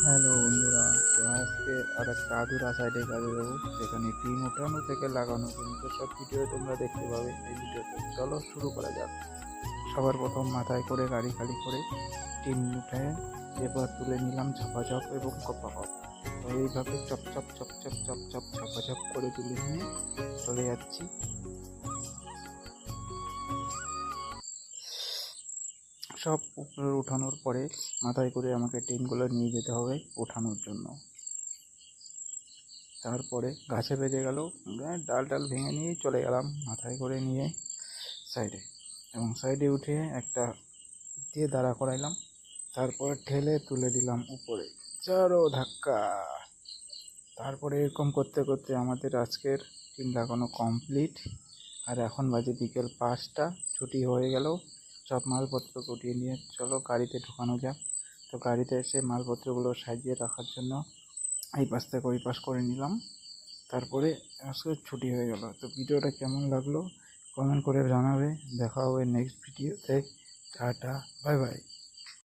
Hello বন্ধুরা, তো আজকে আর একটা আধুরা সাইডে কাজে যাবো, যেখানে টিন ওঠানো থেকে লাগানো পর্যন্ত সব ভিডিও তোমরা দেখতে পাবে এই ভিডিওতে। চলো শুরু করা যাক। সবার প্রথম মাথায় করে গাড়ি খালি করে টিন উঠে এবার তুলে নিলাম ঝপাঝপ এবং কপাকপ। তো এইভাবে চপ চপ চপ চপ চপ চপ ঝপাঝপ করে তুলে নিয়ে চলে যাচ্ছি। সব উপরে উঠানোর পরে মাথায় করে আমাকে টিনগুলো নিয়ে যেতে হবে ওঠানোর জন্য। তারপরে গাছে বেজে গেল, ডাল ডাল ভেঙে নিয়ে চলে গেলাম মাথায় করে নিয়ে সাইডে, এবং সাইডে উঠে একটা দিয়ে দাঁড়া করাইলাম। তারপরে ঠেলে তুলে দিলাম উপরে, চারো ধাক্কা। তারপরে এরকম করতে করতে আমাদের আজকের টিন লাগানো কমপ্লিট। আর এখন বাজে বিকেল 5টা, ছুটি হয়ে গেল। সব মালপত্র গুটিয়ে নিয়ে চলো গাড়িতে ঢুকানো যাক। তো গাড়িতে এসে মালপত্রগুলো সাজিয়ে রাখার জন্য এই পাশ থেকে ওই পাশ করে নিলাম। তারপরে আজকে ছুটি হয়ে গেল। তো ভিডিওটা কেমন লাগলো কমেন্ট করে জানাবে। দেখা হবে নেক্সট ভিডিওতে। Tata, bye bye.